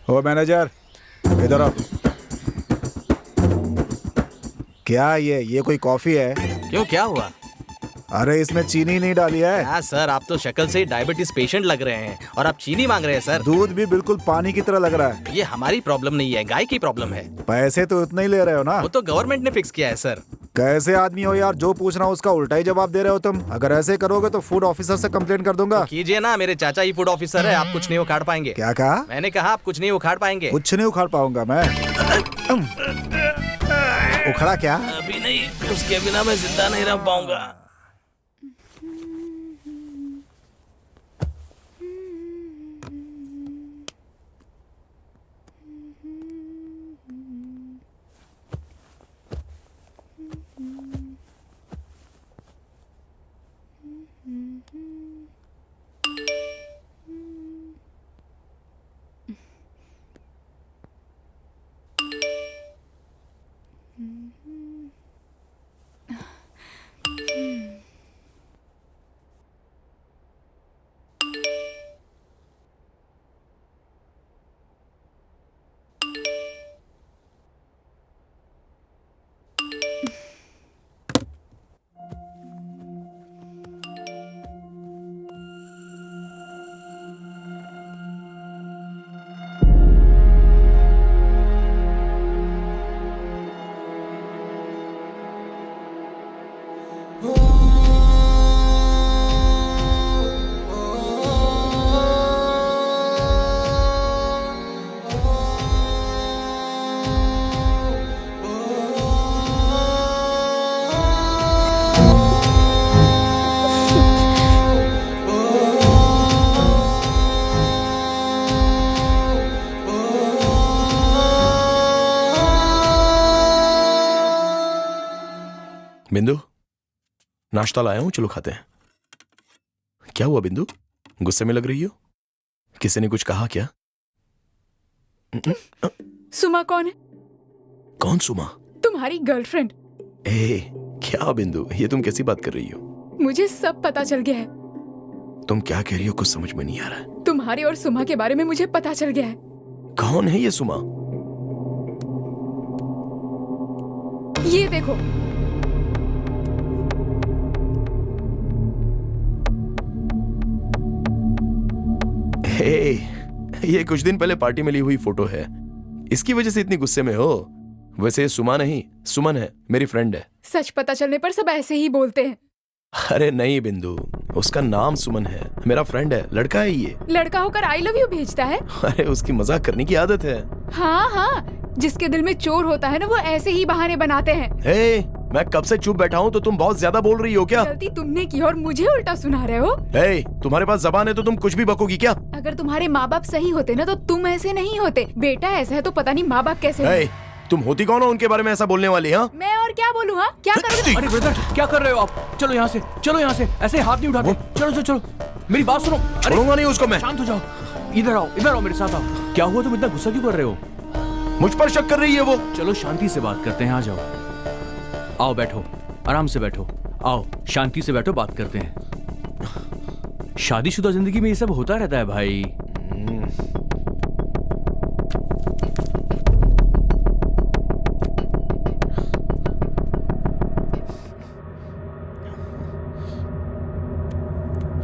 ओ manager, इधर आओ। क्या ये कोई कॉफी है? क्यों, क्या हुआ? अरे इसमें चीनी नहीं डाली है। हाँ सर, आप तो शक्ल से ही डायबिटीज पेशेंट लग रहे हैं और आप चीनी मांग रहे हैं सर। दूध भी बिल्कुल पानी की तरह लग रहा है। ये हमारी प्रॉब्लम नहीं है, गाय की प्रॉब्लम है। पैसे तो इतने ही ले रहे हो ना? वो तो गवर्नमेंट ने फिक्स किया है सर। कैसे आदमी हो यार, जो पूछ रहा हूँ उसका उल्टा ही जवाब दे रहे हो तुम। अगर ऐसे करोगे तो फूड ऑफिसर से कंप्लेंट कर दूंगा। कीजिए ना, मेरे चाचा ही फूड ऑफिसर है, आप कुछ नहीं उखाड़ पाएंगे। क्या कहा? मैंने कहा आप कुछ नहीं उखाड़ पाएंगे। कुछ नहीं उखाड़ पाऊंगा मैं। उखड़ा क्या? अभी नहीं, उसके बिना मैं जिंदा नहीं रह पाऊंगा। बिंदु, नाश्ता लाया हूं, चलो खाते हैं। क्या हुआ बिंदु, गुस्से में लग रही हो? किसी ने कुछ कहा क्या? सुमा कौन है? कौन सुमा? तुम्हारी गर्लफ्रेंड। ए, क्या बिंदु, ये तुम कैसी बात कर रही हो? मुझे सब पता चल गया है। तुम क्या कह रही हो, कुछ समझ में नहीं आ रहा है। तुम्हारी और सुमा के बारे में मुझे पता चल गया है। कौन है ये सुमा? ये देखो। हे, ये कुछ दिन पहले पार्टी में ली हुई फोटो है, इसकी वजह से इतनी गुस्से में हो? वैसे ये सुमा नहीं, सुमन है, मेरी फ्रेंड है। सच पता चलने पर सब ऐसे ही बोलते हैं। अरे नहीं बिंदु, उसका नाम सुमन है, मेरा फ्रेंड है, लड़का है ये। लड़का होकर आई लव यू भेजता है? अरे उसकी मजाक करने की आदत है। हाँ हाँ, जिसके दिल में चोर होता है ना, वो ऐसे ही बहाने बनाते हैं। हे, मैं कब से चुप बैठा हूँ, तो तुम बहुत ज्यादा बोल रही हो क्या? गलती तुमने की और मुझे उल्टा सुना रहे हो। हे, तुम्हारे पास जबान है तो तुम कुछ भी बकोगी क्या? अगर तुम्हारे माँ बाप सही होते ना तो तुम ऐसे नहीं होते। बेटा ऐसा है तो पता नहीं माँ बाप कैसे हे, तुम होती कौन हो उनके बारे में ऐसा बोलने वाली? हाँ, मैं और क्या बोलूँ? हाँ, क्या करोगे? अरे ब्रदर, क्या कर रहे हो आप? चलो यहाँ से, चलो यहाँ से, ऐसे हाथ नहीं उठाते। चलो चलो चलो, मेरी बात सुनो। छोड़ूंगा नहीं उसको मैं। शांत हो जाओ, इधर आओ मेरे साथ आओ। क्या हुआ, तुम इतना गुस्सा क्यों कर रहे हो? मुझ पर शक कर रही है वो। चलो शांति से बात करते हैं, आ जाओ। आओ बैठो, आराम से बैठो। आओ शांति से बैठो, बात करते हैं। शादीशुदा जिंदगी में ये सब होता रहता है भाई।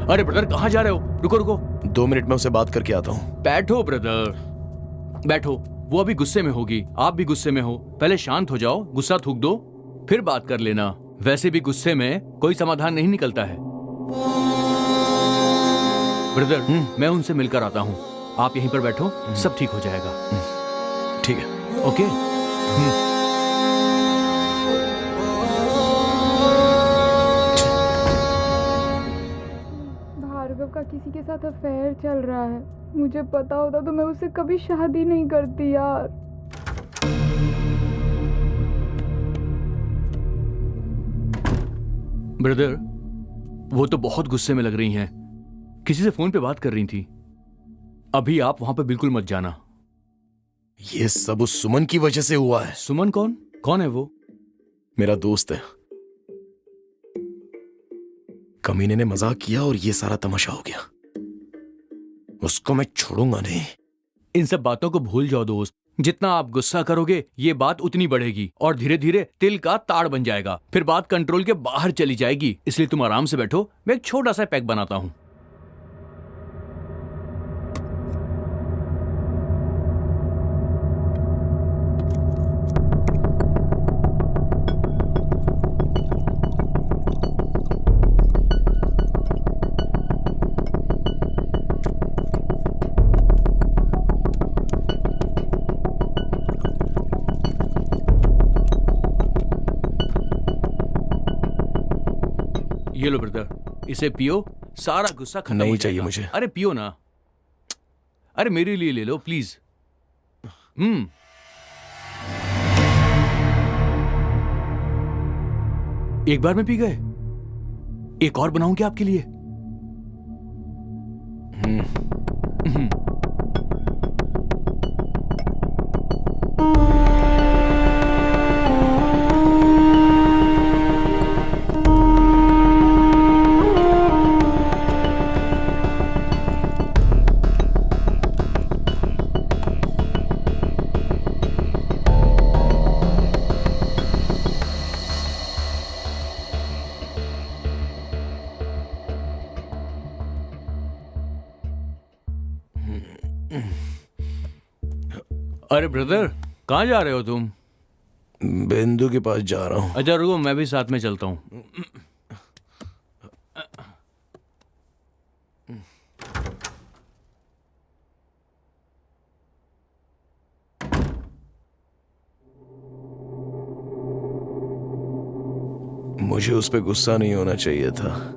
अरे ब्रदर, कहाँ जा रहे हो? रुको रुको, 2 मिनट में उसे बात करके आता हूँ। बैठो ब्रदर, बैठो। वो अभी गुस्से में होगी, आप भी गुस्से में हो। पहले शांत हो जाओ, गुस्सा थूक दो, फिर बात कर लेना। वैसे भी गुस्से में कोई समाधान नहीं निकलता है। ब्रदर, मैं उनसे मिलकर आता हूँ, आप यहीं पर बैठो, सब ठीक हो जाएगा। ठीक है, ओके। भार्गव का किसी के साथ अफेयर चल रहा है। मुझे पता होता तो मैं उससे कभी शादी नहीं करती यार। ब्रदर, वो तो बहुत गुस्से में लग रही हैं, किसी से फोन पे बात कर रही थी। अभी आप वहां पे बिल्कुल मत जाना। ये सब उस सुमन की वजह से हुआ है। सुमन कौन? कौन है वो? मेरा दोस्त है। कमीने ने मजाक किया और ये सारा तमाशा हो गया। उसको मैं छोड़ूंगा नहीं, इन सब बातों को भूल जाओ दोस्त। जितना आप गुस्सा करोगे ये बात उतनी बढ़ेगी और धीरे धीरे तिल का ताड़ बन जाएगा, फिर बात कंट्रोल के बाहर चली जाएगी। इसलिए तुम आराम से बैठो, मैं एक छोटा सा पैक बनाता हूं। ये लो ब्रदर, इसे पियो, सारा गुस्सा खत्म नहीं हो चाहिए जाएगा। मुझे। अरे पियो ना, अरे मेरे लिए ले लो प्लीज। एक बार में पी गए, एक और बनाऊं क्या आपके लिए? अरे ब्रदर, कहाँ जा रहे हो तुम? बिंदु के पास जा रहा हूँ। अच्छा रुको, मैं भी साथ में चलता हूँ। मुझे उस पर गुस्सा नहीं होना चाहिए था।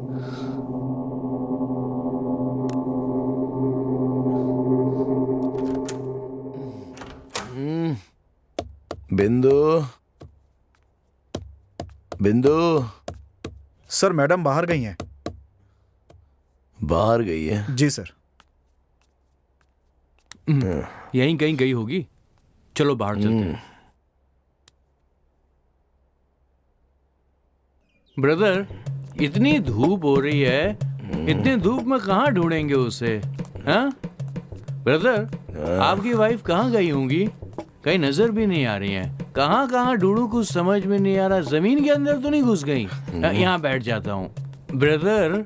बिंदु, बिंदु सर मैडम बाहर गई हैं। बाहर गई है। जी सर। यहीं कहीं गई होगी, चलो बाहर चलते हैं। ब्रदर, इतनी धूप हो रही है, इतनी धूप में कहाँ ढूंढेंगे उसे? हाँ ब्रदर, आपकी वाइफ कहाँ गई होंगी? कहीं नजर भी नहीं आ रही है। कहाँ कहाँ ढूंढूं, कुछ समझ में नहीं आ रहा। जमीन के अंदर तो नहीं घुस गई? यहाँ बैठ जाता हूँ। ब्रदर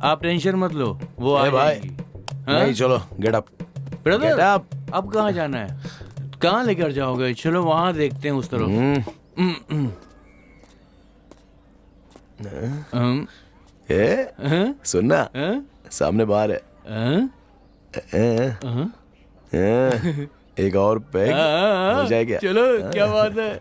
आप टेंशन मत लो, वो आ भाई जाएगी। हाँ? नहीं, चलो get up. Brother Get up. अब कहाँ जाना है? कहाँ लेकर जाओगे? चलो वहां देखते हैं, उस तरफ। सुनना, सामने बाहर है। एक और पैग हो जाए क्या? चलो क्या बात है।